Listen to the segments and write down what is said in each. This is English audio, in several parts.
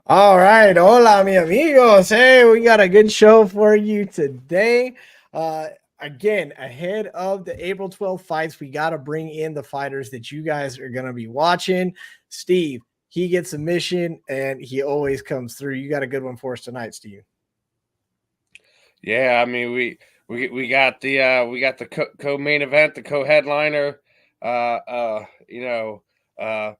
All right, hola, mi amigos. Hey, we got a good show for you today. Again, ahead of the April 12th fights, we got to bring in the fighters that you guys are going to be watching. Steve, he gets a mission and he always comes through. You got a good one for us tonight, Steve. Yeah, I mean we got the co-main event, the co-headliner. You know, Mr.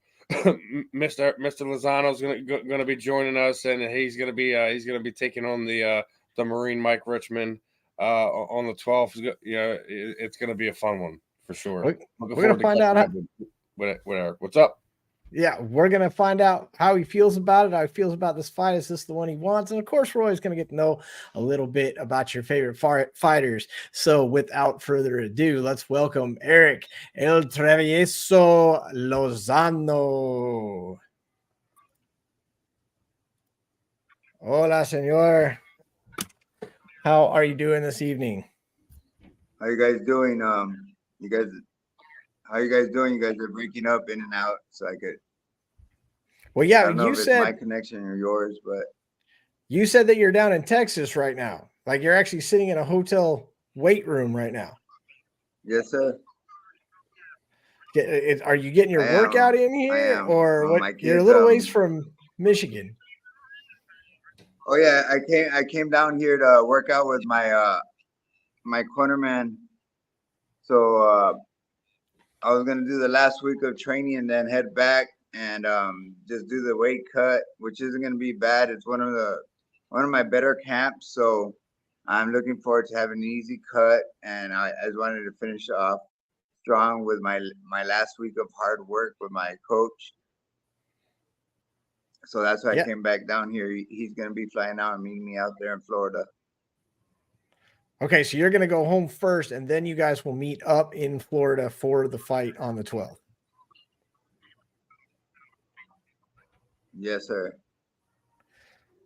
Lozano's gonna be joining us, and he's gonna be taking on the Marine Mike Richmond on the 12th. You know, it's gonna be a fun one for sure. Looking We're going forward to to find out catching how, up with Erick. What's up? yeah, we're going to find out how he feels about it, how he feels about this fight. Is this the one he wants? And of course, we're always going to get to know a little bit about your favorite fighters. So without further ado, let's welcome Erick El Travieso Lozano. Hola, senor. How are you doing this evening? How you guys doing? You guys, how you guys doing? You guys are breaking up in and out, so I could. Well, I yeah, don't know you if it's said my connection or yours, but you said that you're down in Texas right now. Like you're actually sitting in a hotel weight room right now. yes, sir. Are you getting your I am. workout in I here, am. or what? My You're a kids. little ways from Michigan. Oh yeah, I came down here to work out with my cornerman. So I was gonna do the last week of training and then head back and just do the weight cut, which isn't gonna be bad. It's one of my better camps, so I'm looking forward to having an easy cut. And I just wanted to finish off strong with my last week of hard work with my coach. So that's why I Yeah. came back down here. He's gonna be flying out and meeting me out there in Florida. Okay, so you're going to go home first, and then you guys will meet up in Florida for the fight on the 12th. Yes, sir.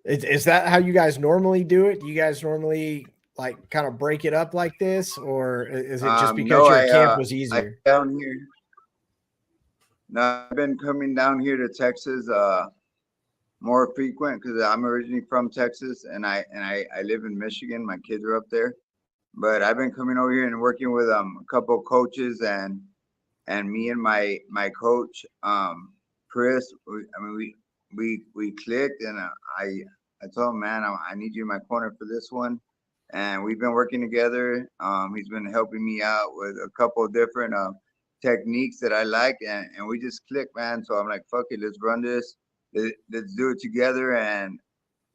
Is that how you guys normally do it? Do you guys normally like kind of break it up like this, or is it just because No, your camp was easier? down here. No, I've been coming down here to Texas more frequent because I'm originally from Texas and I live in Michigan. My kids are up there, but I've been coming over here and working with a couple of coaches and me and my coach Chris. We clicked and I told him, man, I need you in my corner for this one, and we've been working together. He's been helping me out with a couple of different techniques that I like, and we just click, man. So I'm like, fuck it, let's run this. Let's do it together, and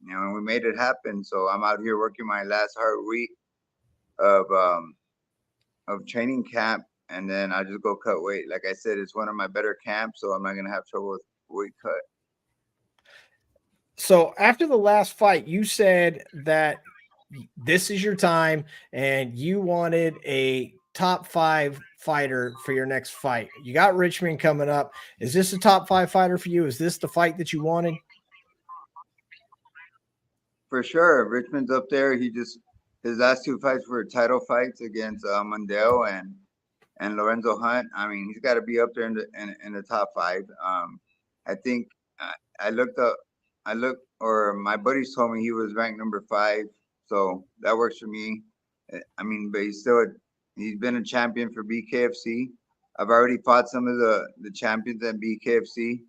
we made it happen. So I'm out here working my last hard week of training camp, and then I just go cut weight. Like I said, it's one of my better camps, so I'm not gonna have trouble with weight cut. So after the last fight, you said that this is your time and you wanted a top 5 fighter for your next fight. You got Richmond coming up. Is this a top 5 fighter for you? Is this the fight that you wanted? For sure, Richmond's up there. His last 2 fights were title fights against Mundell and Lorenzo Hunt. I mean, he's got to be up there in the top 5. I think I looked up. Or my buddies told me he was ranked number 5, so that works for me. I mean, but he's been a champion for BKFC. I've already fought some of the champions at BKFC.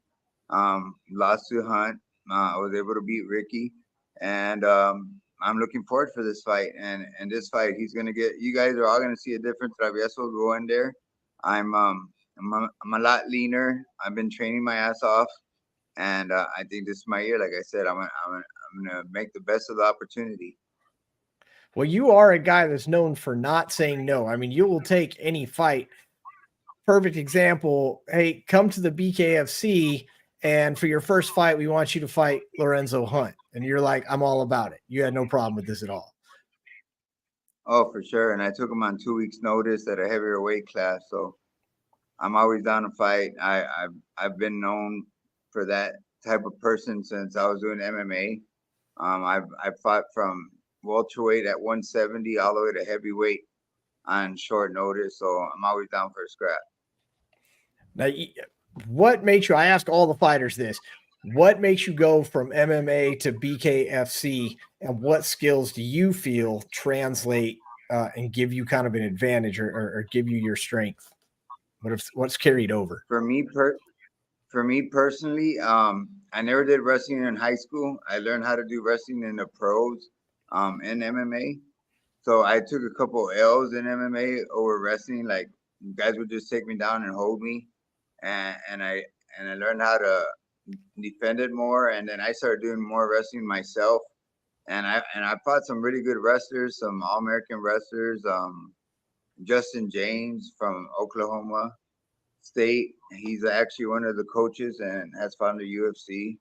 Lost to Hunt. I was able to beat Ricky, and I'm looking forward for this fight. And this fight, he's gonna get. You guys are all gonna see a different Travieso go in there. I'm a lot leaner. I've been training my ass off. And I think this is my year. Like I said, I'm gonna make the best of the opportunity. Well, you are a guy that's known for not saying no. I mean, you will take any fight. Perfect example. Hey, come to the BKFC, and for your first fight, we want you to fight Lorenzo Hunt. And you're like, I'm all about it. You had no problem with this at all. Oh, for sure. And I took him on 2 weeks' notice at a heavier weight class, so I'm always down to fight. I've been known for that type of person since I was doing MMA. I've fought from welterweight at 170 all the way to heavyweight on short notice, so I'm always down for a scrap. Now, what makes you? I ask all the fighters this. What makes you go from MMA to BKFC, and what skills do you feel translate and give you kind of an advantage or give you your strength? What's carried over? For me, personally, I never did wrestling in high school. I learned how to do wrestling in the pros, in MMA. So I took a couple L's in MMA over wrestling. Like guys would just take me down and hold me, and I learned how to defend it more. And then I started doing more wrestling myself. And I fought some really good wrestlers, some All American wrestlers. Justin James from Oklahoma State. He's actually one of the coaches and has fought in the UFC.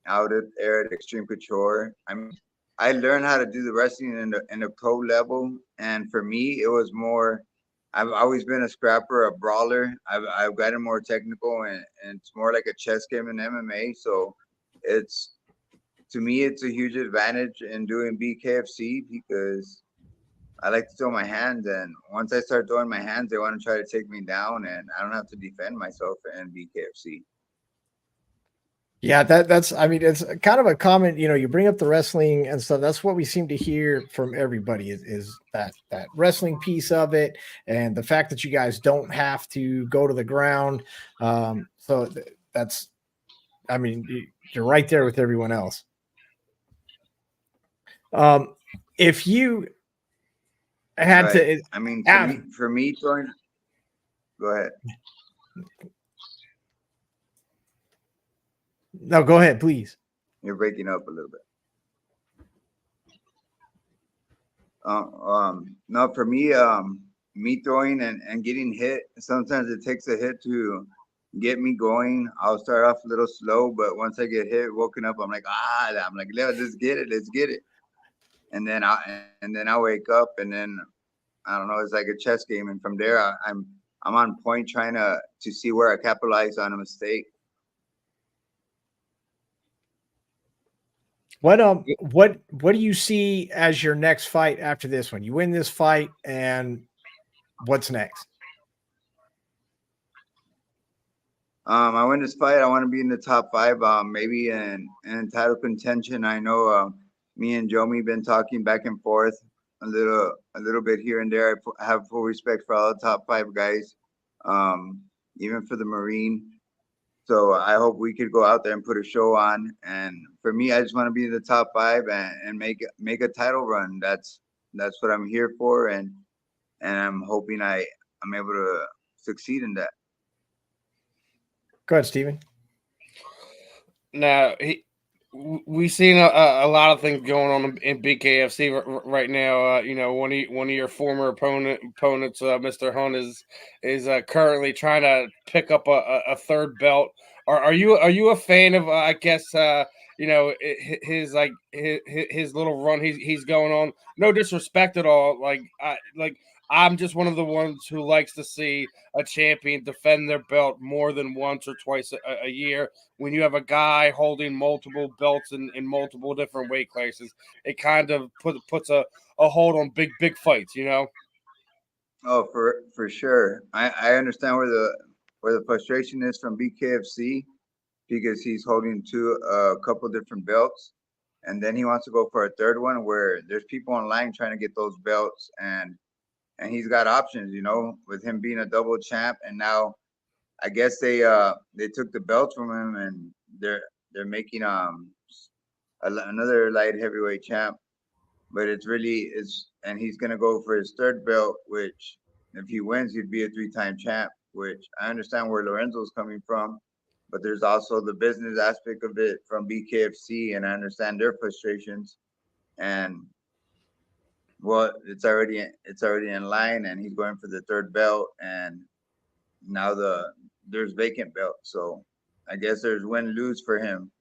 Out there at Extreme Couture. I mean, I learned how to do the wrestling in the pro level, and for me, it was more. I've always been a scrapper, a brawler. I've gotten more technical, and it's more like a chess game in MMA. So, it's to me, it's a huge advantage in doing BKFC because I like to throw my hands, and once I start throwing my hands, they want to try to take me down, and I don't have to defend myself in BKFC. Yeah, that's I mean, it's kind of a common, you bring up the wrestling and stuff. That's what we seem to hear from everybody is that wrestling piece of it, and the fact that you guys don't have to go to the ground. So that's, I mean, you're right there with everyone else. If you had to, I mean, for me, throwing. Go ahead. No, go ahead, please. You're breaking up a little bit. No, for me, me throwing and getting hit. Sometimes it takes a hit to get me going. I'll start off a little slow, but once I get hit, woken up, I'm like, let's get it. And then I wake up, and then I don't know. It's like a chess game, and from there, I'm on point trying to see where I capitalize on a mistake. What do you see as your next fight after this one? You win this fight, and what's next? I win this fight. I want to be in the top 5, maybe in title contention. I know me and Jomi been talking back and forth a little bit here and there. I have full respect for all the top 5 guys, even for the Marine. So I hope we could go out there and put a show on. And for me, I just want to be in the top 5 and make a title run. That's what I'm here for, and I'm hoping I'm able to succeed in that. Go ahead, Steven. Now, we've seen a lot of things going on in BKFC right now. One of your former opponents, Mr. Hunt, is currently trying to pick up a third belt. Are you a fan of? I guess his little run he's going on. No disrespect at all. I'm just one of the ones who likes to see a champion defend their belt more than once or twice a year. When you have a guy holding multiple belts in multiple different weight classes, it kind of puts a hold on big fights, Oh, for sure. I understand where the frustration is from BKFC because he's holding a couple different belts, and then he wants to go for a third one where there's people online trying to get those belts, and he's got options, with him being a double champ, and now I guess they took the belts from him, and they're making another light heavyweight champ, but and he's gonna go for his third belt, which if he wins, he'd be a 3-time champ. Which I understand where Lorenzo's coming from, but there's also the business aspect of it from BKFC, and I understand their frustrations. And well, it's already in line, and he's going for the third belt, and now there's vacant belt, so I guess there's win-lose for him.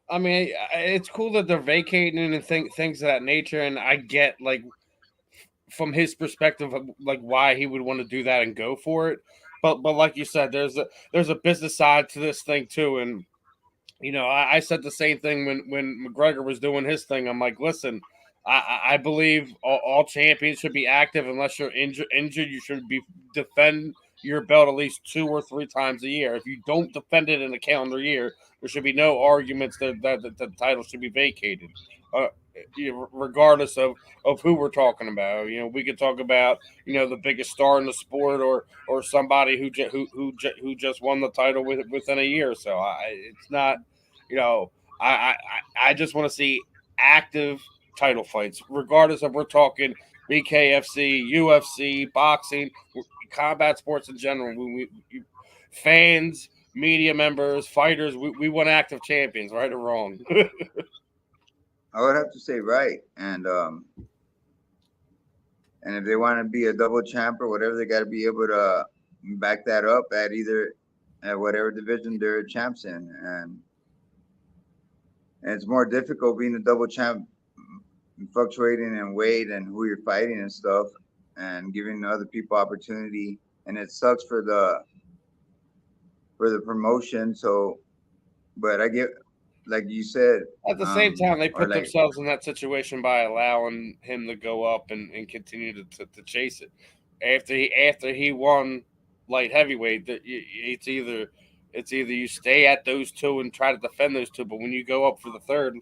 I mean, it's cool that they're vacating and things of that nature, and I get from his perspective, why he would want to do that and go for it. But like you said, there's a business side to this thing too, and I said the same thing when McGregor was doing his thing. I'm like, listen, I believe all champions should be active unless you're injured. You should be defend your belt at least 2 or 3 times a year. If you don't defend it in a calendar year, there should be no arguments that the title should be vacated, regardless of who we're talking about. We could talk about the biggest star in the sport, or somebody who just won the title within a year. So it's not, I just want to see active title fights, regardless of we're talking BKFC, UFC, boxing, combat sports in general. Fans, media members, fighters, we want active champions, right or wrong. I would have to say right, and if they want to be a double champ or whatever, they got to be able to back that up at whatever division they're champs in, and it's more difficult being a double champ, fluctuating in weight and who you're fighting and stuff, and giving other people opportunity. And it sucks for the promotion. So, but I get, like you said, at the same time, they put themselves in that situation by allowing him to go up and continue to chase it. After he won light heavyweight, it's either you stay at those 2 and try to defend those 2, but when you go up for the third,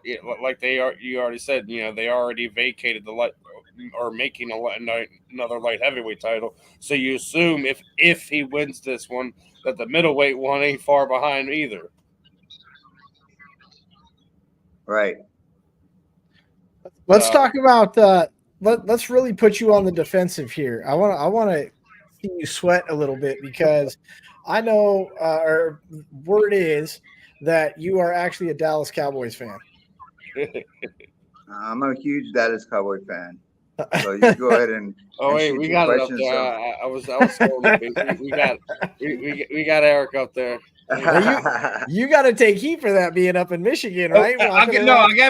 you already said, they already vacated the light, or making another light heavyweight title. So you assume if he wins this one, that the middleweight one ain't far behind either. Right. Let's talk about let's really put you on the defensive here. I want to see you sweat a little bit, because I know or word is that you are actually a Dallas Cowboys fan. I'm a huge Dallas Cowboy fan. So you go ahead and we got it up there. I was we got Erick up there. You got to take heat for that, being up in Michigan, right? I gave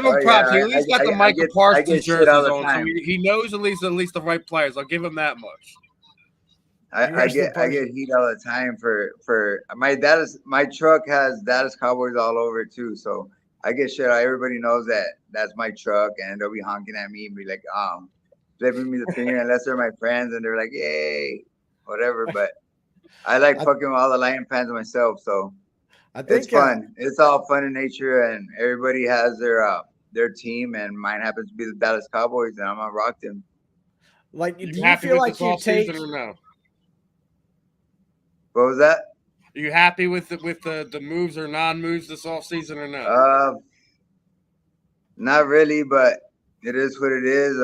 him props. He at least got the Michael Parsons jersey on, so he knows at least the right players. I'll give him that much. I get heat all the time for my truck has Dallas Cowboys all over it too. So I get shit out. Everybody knows that's my truck, and they'll be honking at me and be like, flipping me the finger, unless they're my friends and they're like, yay, whatever. But I like fucking with all the Lion fans myself, so I think it's fun. It's all fun in nature, and everybody has their team, and mine happens to be the Dallas Cowboys, and I'm gonna rock them. Like, do you feel like you take? Or no? What was that? Are you happy with the moves or non-moves this offseason or no? Not really, but it is what it is.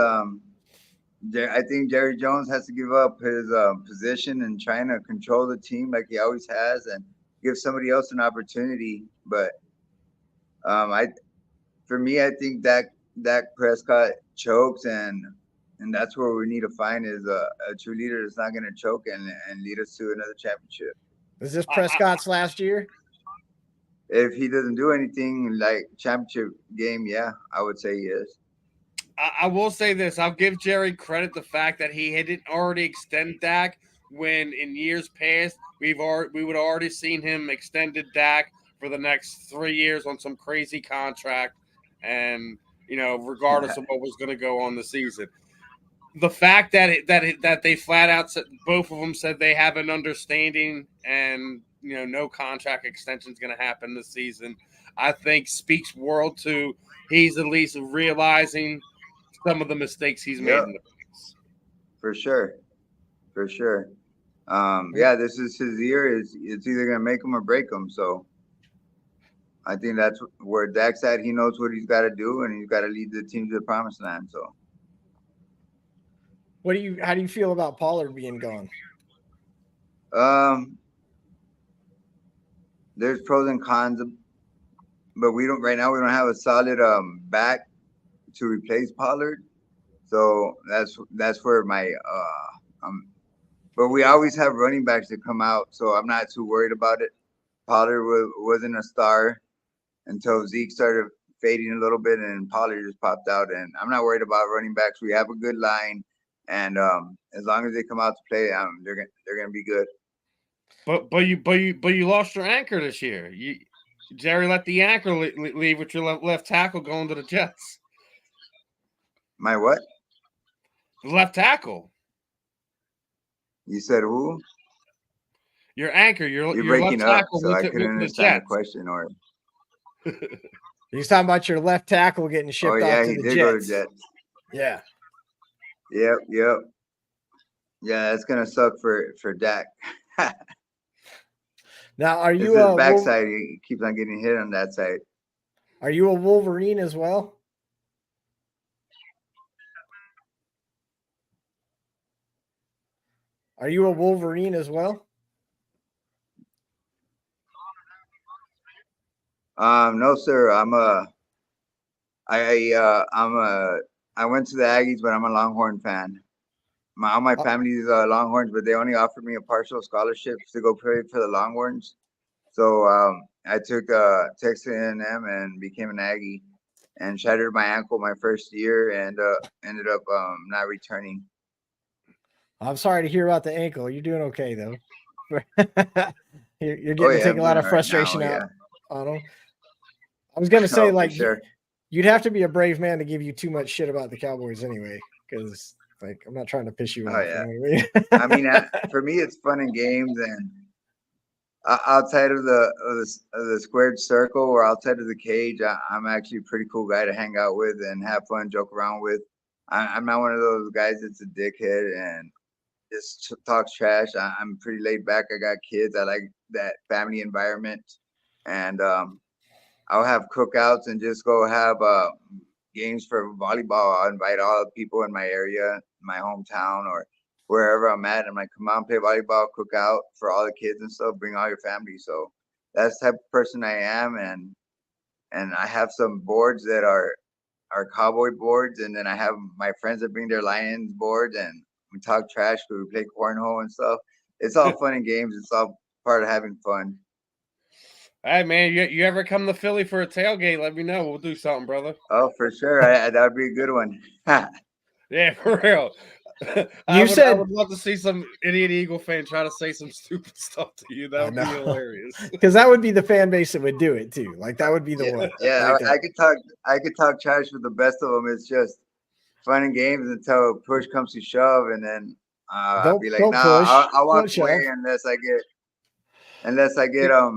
I think Jerry Jones has to give up his position and trying to control the team like he always has, and give somebody else an opportunity. But for me, I think Dak Prescott chokes, and that's where we need to find is a true leader that's not going to choke and lead us to another championship. Is this Prescott's last year? If he doesn't do anything like championship game, yeah, I would say he is. I will say this. I'll give Jerry credit, the fact that he hadn't already extend Dak, when in years past we would have already seen him extended Dak for the next 3 years on some crazy contract, and regardless of what was going to go on the season. The fact that they flat out said, both of them said they have an understanding, and no contract extension is going to happen this season, I think speaks world to he's at least realizing some of the mistakes he's made in the past. For sure. Yeah, this is his year. It's either going to make him or break him. So I think that's where Dak's at. He knows what he's got to do, and he's got to lead the team to the promised land. So how do you feel about Pollard being gone? There's pros and cons, but right now we don't have a solid back to replace Pollard. So that's where my but we always have running backs that come out, so I'm not too worried about it. Pollard wasn't a star until Zeke started fading a little bit, and Pollard just popped out. And I'm not worried about running backs. We have a good line, and as long as they come out to play, they're gonna be good. But you lost your anchor this year. Jerry let the anchor leave with your left tackle going to the Jets. My what? The left tackle. You said who? Your anchor, your breaking left up, tackle so I went couldn't to the understand the Jets. question. Or He's talking about your left tackle getting shipped off to he the did Jets. go to Jets. Yeah. Yep. Yeah, that's gonna suck for Dak. Now, are It's you his backside. He keeps on getting hit on that side. Are you a Wolverine as well? Are you a Wolverine as well? No, sir. I went to the Aggies, but I'm a Longhorn fan. All my family's Longhorns, but they only offered me a partial scholarship to go play for the Longhorns. So I took Texas A&M and became an Aggie, and shattered my ankle my first year, and ended up not returning. I'm sorry to hear about the ankle. You're doing okay though. you're getting to take a lot of frustration out on them. I was gonna say, like, sure. You'd have to be a brave man to give you too much shit about the Cowboys anyway, because like I'm not trying to piss you off. Yeah. You know what I mean, for me, it's fun and games, and outside of the squared circle or outside of the cage, I'm actually a pretty cool guy to hang out with and have fun, joke around with. I'm not one of those guys that's a dickhead and just talks trash. I'm pretty laid back. I got kids. I like that family environment, and I'll have cookouts and just go have games for volleyball. I'll invite all the people in my area, my hometown, or wherever I'm at. I'm like, come on, play volleyball, cook out for all the kids and stuff. Bring all your family. So that's the type of person I am, and I have some boards that are cowboy boards, and then I have my friends that bring their Lions boards, and we talk trash. We play cornhole and stuff. It's all fun and games. It's all part of having fun. Hey man, you ever come to Philly for a tailgate? Let me know. We'll do something, brother. Oh, for sure. That would be a good one. Yeah, for real. I would love to see some idiot Eagle fan try to say some stupid stuff to you. That would be hilarious. Because that would be the fan base that would do it too. Like that would be the one. Yeah, I could talk trash with the best of them. It's just fun and games until push comes to shove, and then I'll be like, nah, I'll walk away unless I get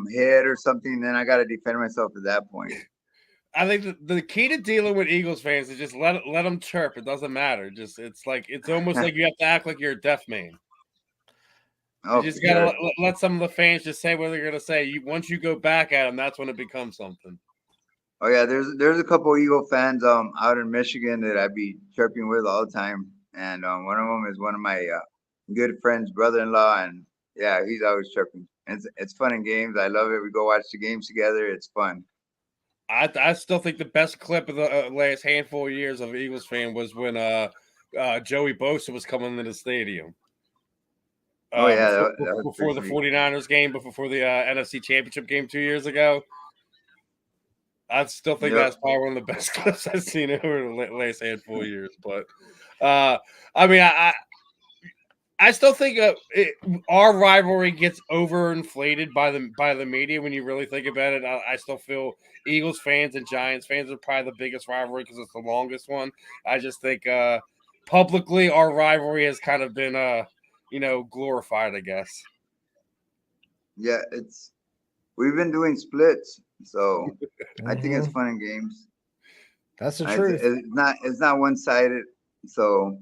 hit or something. Then I gotta defend myself at that point. I think the key to dealing with Eagles fans is just let them chirp. It doesn't matter. Just it's almost like you have to act like you're a deaf man. You just gotta let some of the fans just say what they're gonna say. Once you go back at them, that's when it becomes something. Oh yeah, there's a couple Eagle fans out in Michigan that I be chirping with all the time, and one of them is one of my good friends' brother-in-law, and yeah, he's always chirping. It's fun and games. I love it. We go watch the games together. It's fun. I still think the best clip of the last handful of years of Eagles fan was when Joey Bosa was coming into the stadium. Oh yeah, before the 49ers game, but before the NFC Championship game 2 years ago. I still think that's probably one of the best clips I've seen over the last handful of years. But I mean, I still think our rivalry gets overinflated by the media when you really think about it. I still feel Eagles fans and Giants fans are probably the biggest rivalry because it's the longest one. I just think publicly our rivalry has kind of been glorified, I guess. Yeah, we've been doing splits, so I think it's fun and games. That's the truth. It's not one-sided, so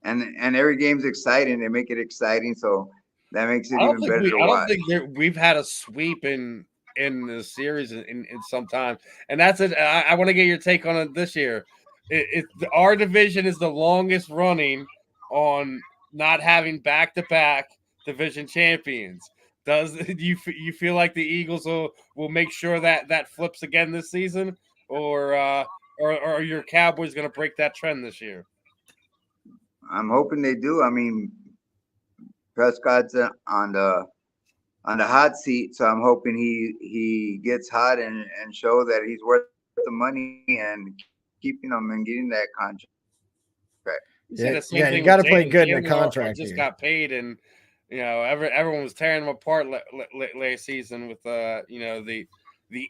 and every game's exciting. They make it exciting, so that makes it even better to watch. I don't think we've had a sweep in the series in some time, and that's it. I want to get your take on it this year. Our division is the longest running on not having back-to-back division champions. Do you feel like the Eagles will make sure that flips again this season, or are your Cowboys going to break that trend this year? I'm hoping they do. I mean, Prescott's on the hot seat, so I'm hoping he gets hot and show that he's worth the money and keeping him and getting that contract. You got to play good in the contract. Just got paid, and everyone was tearing him apart last season with the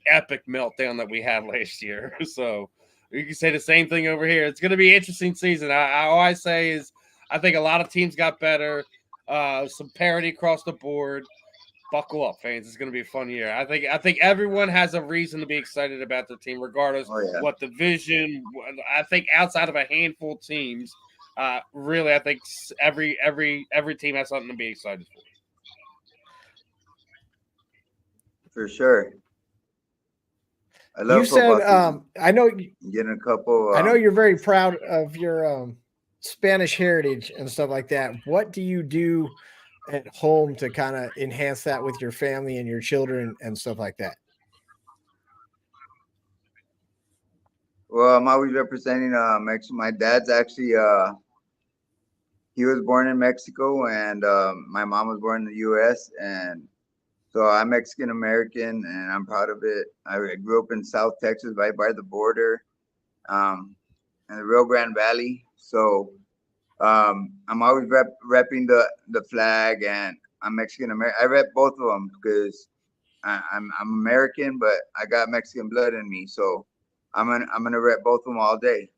epic meltdown that we had last year. So you can say the same thing over here. It's going to be an interesting season. All I say is I think a lot of teams got better, some parity across the board. buckle up, fans. It's going to be a fun year. I think everyone has a reason to be excited about their team, regardless what division. I think outside of a handful of teams, really, I think every team has something to be excited for. For sure. You said, I know getting a couple. I know you're very proud of your Spanish heritage and stuff like that. What do you do at home to kind of enhance that with your family and your children and stuff like that? Well, I'm always representing Mexico. My dad's actually he was born in Mexico, and my mom was born in the U.S. and so I'm Mexican American, and I'm proud of it. I grew up in South Texas, right by the border, in the Rio Grande Valley. So I'm always repping the flag, and I'm Mexican American. I rep both of them because I'm American, but I got Mexican blood in me. So I'm gonna rep both of them all day.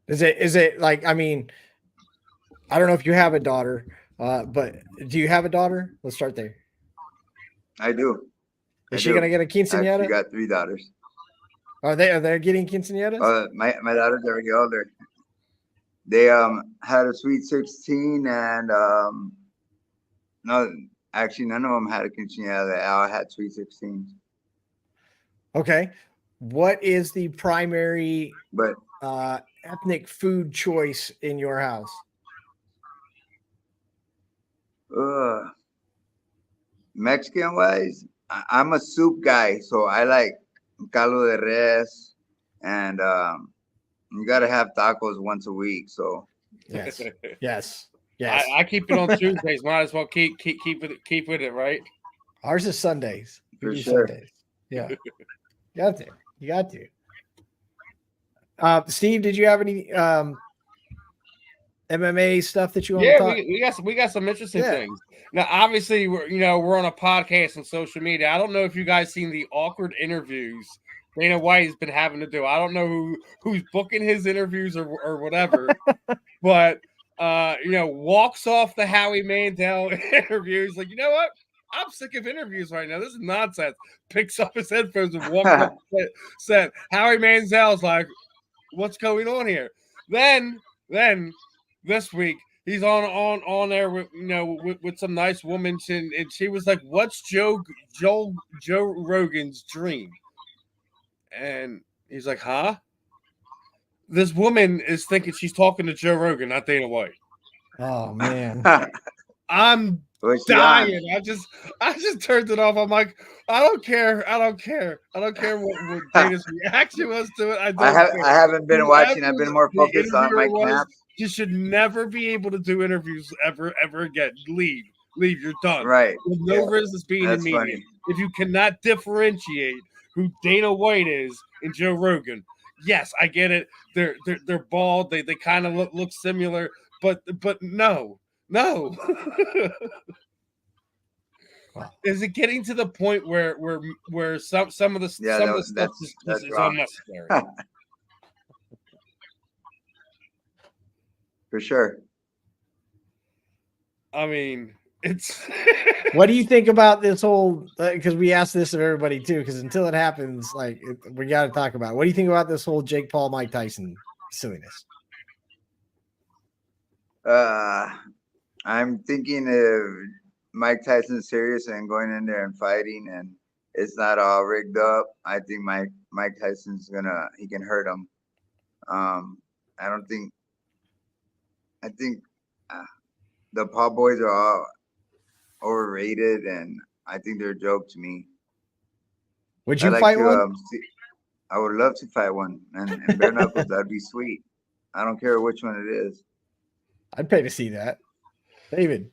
Is it like, I mean, I don't know if you have a daughter, but do you have a daughter? Let's start there. I do. Is she gonna get a quinceañera? I got 3 daughters. Are they getting quinceañeras? My daughters are already older. They had a sweet 16, and no, actually none of them had a quinceañera. They all had sweet 16s. Okay. What is the primary ethnic food choice in your house? Mexican wise, I'm a soup guy, so I like caldo de res, and you gotta have tacos once a week. So yes. I keep it on Tuesdays. Might as well keep with it, right? Ours is Sundays. For sure. Sundays. Yeah, you got to. Steve, did you have any MMA stuff that you want to talk? We got some interesting things. Now, obviously, we're on a podcast and social media. I don't know if you guys seen the awkward interviews Dana White has been having to do. I don't know who's booking his interviews or whatever, but walks off the Howie Mandel interviews like, you know what? I'm sick of interviews right now. This is nonsense. Picks up his headphones and walks off the set. Howie Manziel's like, what's going on here? Then this week he's on there with with some nice woman, and she was like, "What's Joe Rogan's dream?" And he's like, "Huh?" This woman is thinking she's talking to Joe Rogan, not Dana White. Oh man, I'm dying. I just turned it off. I'm like, I don't care what Dana's reaction was to it. I haven't been watching. I've been more focused on my camp. You should never be able to do interviews ever again. Leave. You're done. Right. With no business being in media. Funny. If you cannot differentiate who Dana White is and Joe Rogan, yes, I get it. They're bald. They kind of look similar, but no. Wow. Is it getting to the point where some of the stuff is unnecessary? For sure. I mean, it's. What do you think about this whole? Because we asked this of everybody too. Because until it happens, we got to talk about. What do you think about this whole Jake Paul, Mike Tyson silliness? I'm thinking of Mike Tyson serious and going in there and fighting, and it's not all rigged up. I think Mike Tyson's he can hurt him. I think the Paul boys are all overrated, and I think they're a joke to me. Would you fight one? I would love to fight one, and bare knuckles. That'd be sweet. I don't care which one it is. I'd pay to see that. David,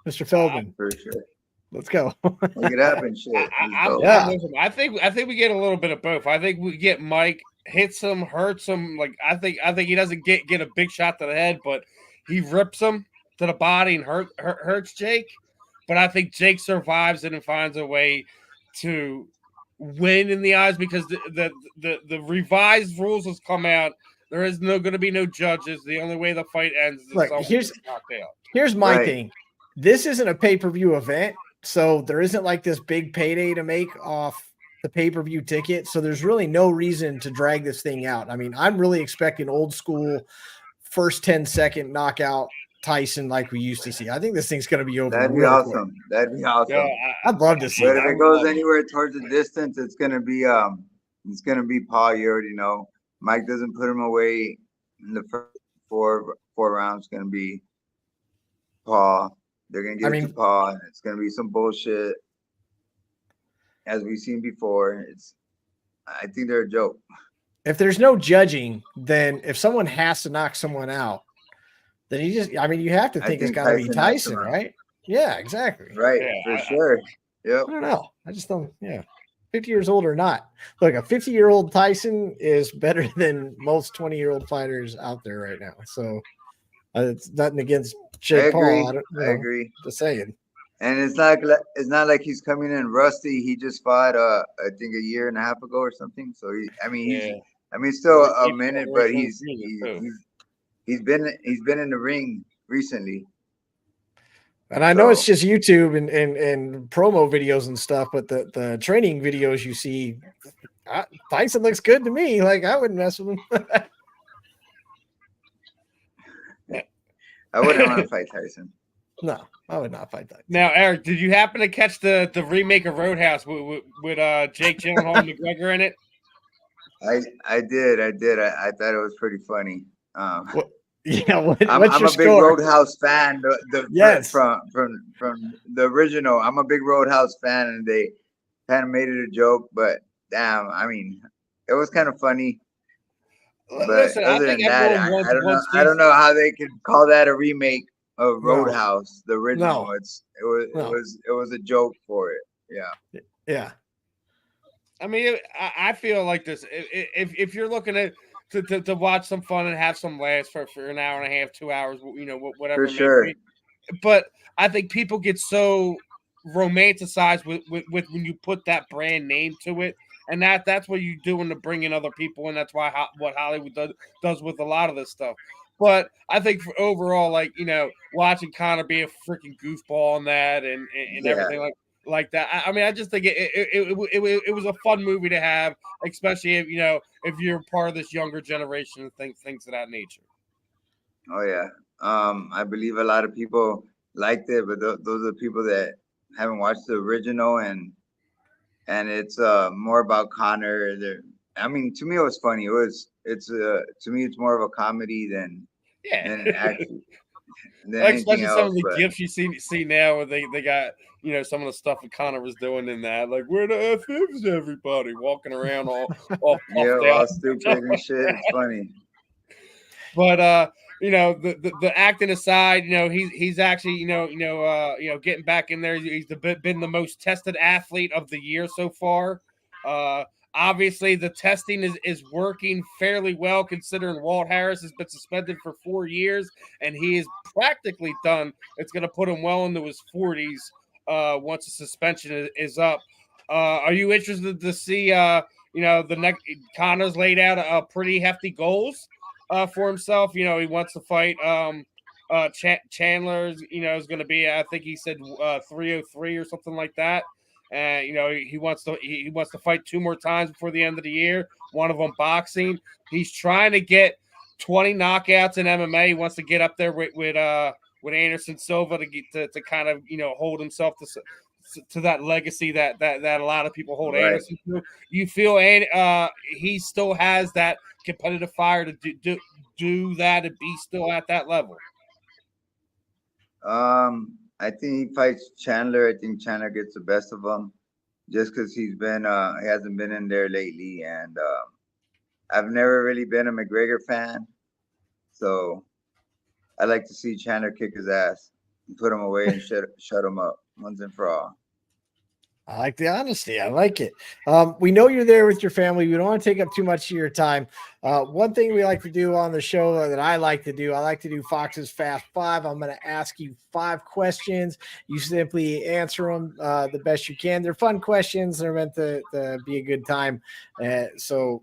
Mr. Feldman. For sure. Let's go. Make it happen, shit. I think we get a little bit of both. I think we get Mike hits him, hurts him. Like I think he doesn't get a big shot to the head, but he rips him to the body and hurts Jake. But I think Jake survives it and finds a way to win in the eyes because the revised rules has come out. There is going to be no judges. The only way the fight ends is here's my thing. This isn't a pay-per-view event. So there isn't like this big payday to make off the pay-per-view ticket. So there's really no reason to drag this thing out. I mean, I'm really expecting old school first 10-second knockout Tyson like we used to see. I think this thing's going to be over. That'd be real awesome. quick. That'd be awesome. Yeah, I'd love to see But that. if it goes anywhere towards the distance, it's gonna be Paul. You already know. Mike doesn't put him away in the first four rounds. It's gonna be Paul. They're gonna give it to Paul, and it's gonna be some bullshit, as we've seen before. I think they're a joke. If there's no judging, then if someone has to knock someone out, then you have to think it's got to be Tyson, right? Yeah, exactly. Right, for sure. Yep. I don't know. I just don't. Yeah, 50 years old or not. Look, a 50-year-old Tyson is better than most 20-year-old fighters out there right now. So it's nothing against Jake Paul. I agree. Just saying. And it's not like he's coming in rusty. He just fought I think a year and a half ago or something. So he's still a minute, but he's been in the ring recently. And I know it's just YouTube and promo videos and stuff, but the training videos you see, Tyson looks good to me. Like, I wouldn't mess with him. I wouldn't want to fight Tyson. No, I would not fight Tyson. Now, Eric, did you happen to catch the remake of Roadhouse with Jake Gyllenhaal and McGregor in it? I did. I thought it was pretty funny. Yeah, I'm a big Roadhouse fan. Yes, from the original. I'm a big Roadhouse fan, and they kind of made it a joke. But damn, I mean, it was kind of funny. But listen, other than that, I don't know how they could call that a remake of Roadhouse, the original. No. It was a joke for it. Yeah. Yeah. I mean, I feel like this. If you're looking at to watch some fun and have some laughs for an hour and a half, 2 hours, whatever. For sure. But I think people get so romanticized with when you put that brand name to it, and that's what you're doing to bring in other people, and that's why what Hollywood does with a lot of this stuff. But I think for overall, like, watching Conor be a freaking goofball on that and everything like that. I mean, I just think it was a fun movie to have, especially if you're part of this younger generation and things of that nature. Oh yeah, I believe a lot of people liked it, but those are people that haven't watched the original, and it's more about Conor. I mean, to me, it was funny. To me, it's more of a comedy than an action. Especially some of the gifs you see now, where they got some of the stuff that Conor was doing in that, like, where the F is everybody walking around all all stupid and shit. It's funny. But the acting aside, he's actually getting back in there. He's been the most tested athlete of the year so far. Obviously, the testing is working fairly well, considering Walt Harris has been suspended for 4 years, and he is practically done. It's going to put him well into his 40s once the suspension is up. Are you interested to see, the next Conor's laid out a pretty hefty goals for himself? He wants to fight Chandler. Is going to be, I think he said 303 or something like that. He wants to fight 2 more times before the end of the year. One of them boxing. He's trying to get 20 knockouts in MMA. He wants to get up there with Anderson Silva to kind of hold himself to that legacy that a lot of people hold Anderson to. You feel he still has that competitive fire to do that and be still at that level? I think he fights Chandler. I think Chandler gets the best of him, just because he hasn't been in there lately, and I've never really been a McGregor fan, so I like to see Chandler kick his ass and put him away and shut him up once and for all. I like the honesty. I like it. We know you're there with your family. We don't want to take up too much of your time. One thing we like to do on the show that I like to do Fox's Fast Five. I'm going to ask you 5 questions. You simply answer them the best you can. They're fun questions. They're meant to be a good time. So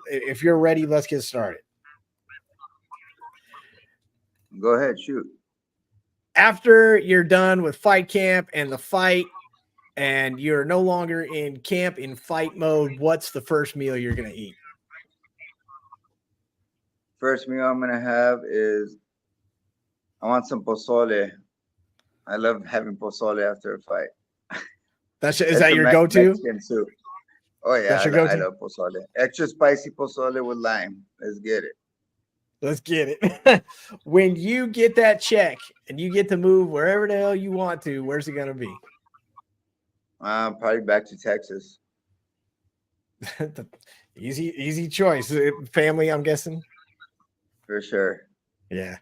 if you're ready, let's get started. Go ahead, shoot. after you're done with fight camp and the fight, and you're no longer in camp in fight mode, what's the first meal you're gonna eat? First meal I'm gonna have is I want some pozole. I love having pozole after a fight. Is that your go-to? Mexican soup. Oh yeah, That's your go-to? I love pozole. Extra spicy pozole with lime. Let's get it. Let's get it. When you get that check and you get to move wherever the hell you want to, where's it gonna be? Probably back to Texas. Easy choice. Family, I'm guessing. For sure. Yeah.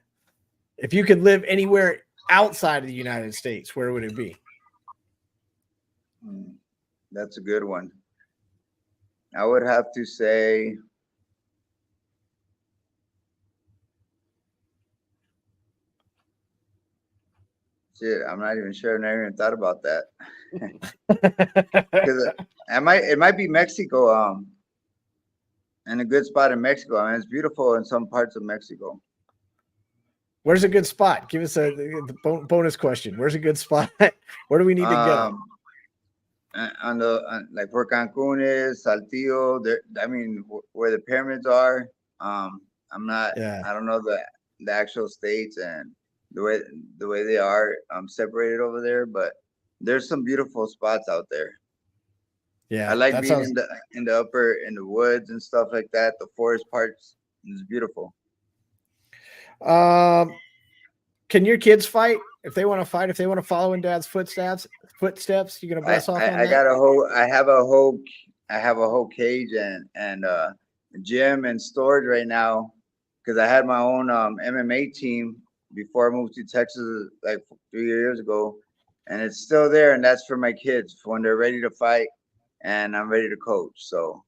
If you could live anywhere outside of the United States, where would it be? That's a good one. I would have to say shit, I'm not even sure. I never even thought about that. Because it might be Mexico, and a good spot in Mexico. I mean, it's beautiful in some parts of Mexico. Where's a good spot? Give us a bonus question. Where's a good spot? Where do we need to go? Like where Cancun is, Saltillo. I mean, where the pyramids are. I'm not. Yeah. I don't know the actual states and the way they are separated over there, but there's some beautiful spots out there. Yeah, I like being in the woods and stuff like that. The forest parts is beautiful. Can your kids fight if they want to fight? If they want to follow in Dad's footsteps, you're gonna bless off on that? I have a whole cage and gym and storage right now because I had my own MMA team before I moved to Texas like 3 years ago, and it's still there, and that's for my kids for when they're ready to fight, and I'm ready to coach. So,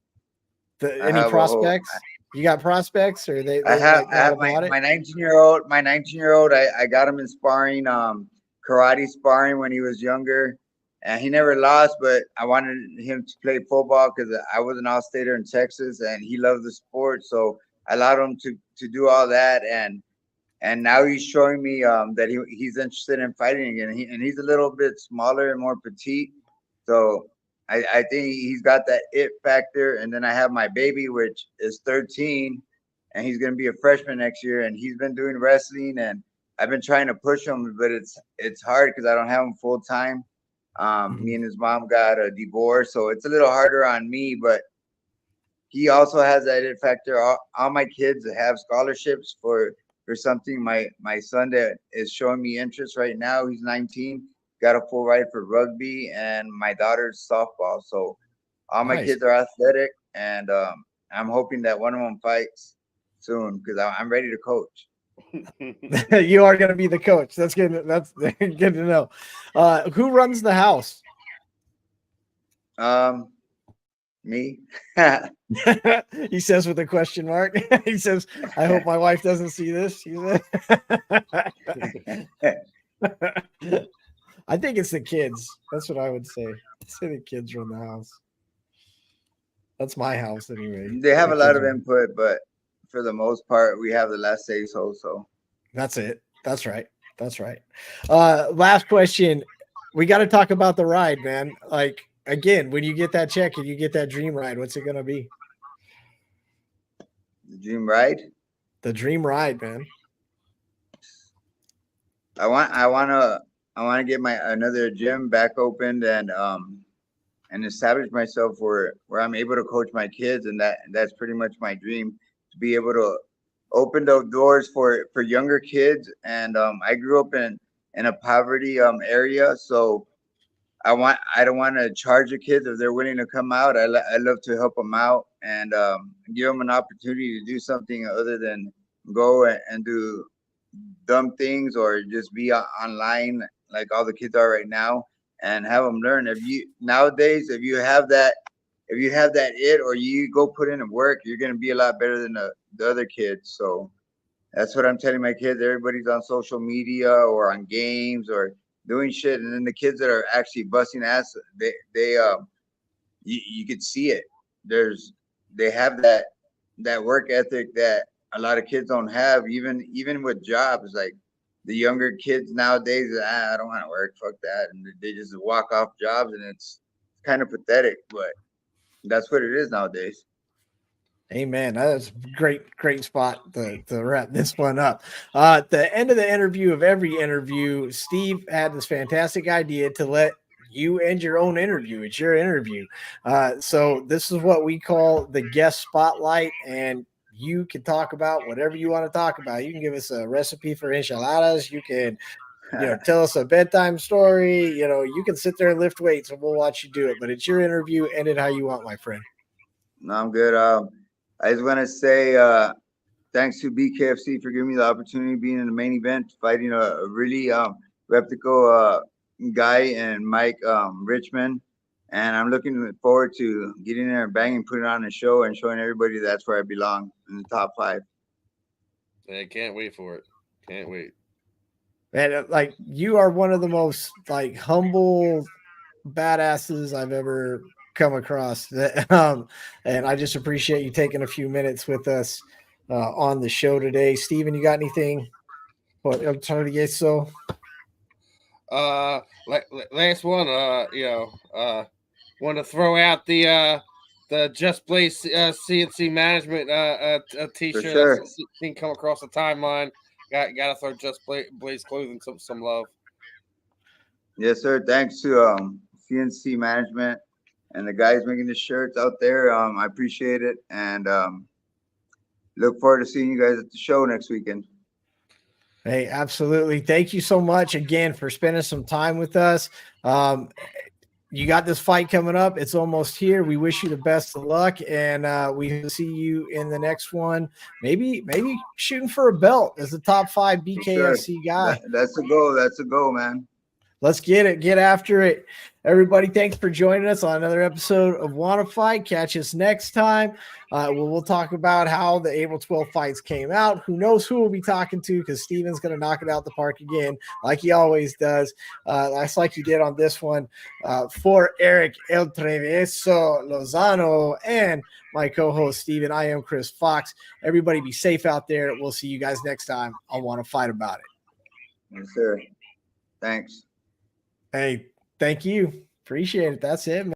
any prospects? You got prospects, or they I have my 19-year-old. My 19-year-old, I got him in sparring, karate sparring when he was younger, and he never lost. But I wanted him to play football because I was an all-stater in Texas, and he loved the sport. So I allowed him to do all that, and now he's showing me that he's interested in fighting again. And he's a little bit smaller and more petite, so I think he's got that it factor. And then I have my baby, which is 13, and he's going to be a freshman next year. And he's been doing wrestling, and I've been trying to push him, but it's hard because I don't have him full time. Me and his mom got a divorce, so it's a little harder on me. But he also has that it factor. All my kids have scholarships for something. My son that is showing me interest right now, he's 19. Got a full ride for rugby, and my daughter's softball. So all my kids are athletic, and I'm hoping that one of them fights soon because I'm ready to coach. You are going to be the coach. That's good. That's good to know. Who runs the house? Me. He says with a question mark. He says, "I hope my wife doesn't see this." I think it's the kids. That's what I would say. I'd say the kids run the house. That's my house anyway. They have a lot of input, but for the most part, we have the last say so. That's it. That's right. That's right. Last question. We got to talk about the ride, man. Like, again, when you get that check and you get that dream ride, what's it going to be? The dream ride? The dream ride, man. I want to get another gym back opened and establish myself where I'm able to coach my kids, and that's pretty much my dream, to be able to open those doors for younger kids. And I grew up in a poverty area, so I don't want to charge the kids if they're willing to come out. I love to help them out and give them an opportunity to do something other than go and do dumb things or just be online like all the kids are right now, and have them learn. If you have that it, or you go put in the work, you're going to be a lot better than the other kids. So that's what I'm telling my kids. Everybody's on social media or on games or doing shit, and then the kids that are actually busting ass, you could see it. They have that work ethic that a lot of kids don't have, even with jobs. Like the younger kids nowadays, I don't want to work, fuck that, and they just walk off jobs, and it's kind of pathetic, but that's what it is nowadays. Amen. That's a great spot to wrap this one up. At the end of the interview of every interview, Steve had this fantastic idea to let you end your own interview. It's your interview. So this is what we call the guest spotlight, and you can talk about whatever you want to talk about. You can give us a recipe for enchiladas. You can, tell us a bedtime story. You can sit there and lift weights, and we'll watch you do it. But it's your interview. End it how you want, my friend. No, I'm good. I just want to say thanks to BKFC for giving me the opportunity of being in the main event, fighting a really reputable guy and Mike Richmond. And I'm looking forward to getting there and banging, putting on a show and showing everybody that's where I belong in the top 5. I can't wait for it. Can't wait. Man, like, you are one of the most humble badasses I've ever come across. And I just appreciate you taking a few minutes with us on the show today. Steven, you got anything for El Travieso? Last one, want to throw out the Just Blaze CNC Management t-shirt. Sure. I've seen come across the timeline. Got to throw Just Blaze Clothing some love. Yes, sir. Thanks to CNC Management and the guys making the shirts out there. I appreciate it, and look forward to seeing you guys at the show next weekend. Hey, absolutely. Thank you so much again for spending some time with us. You got this fight coming up. It's almost here. We wish you the best of luck, and we see you in the next one. Maybe shooting for a belt as the top 5 BKFC guy. That's a goal. That's a goal, man. Let's get it. Get after it. Everybody, thanks for joining us on another episode of Wanna Fight. Catch us next time. We'll talk about how the April 12 fights came out. Who knows who we'll be talking to, because Steven's going to knock it out the park again, like he always does. That's like he did on this one. For Erick, El Travieso, Lozano, and my co-host Steven, I am Chris Fox. Everybody be safe out there. We'll see you guys next time on Wanna Fight About It. Yes, sir. Thanks. Hey, thank you. Appreciate it. That's it, man.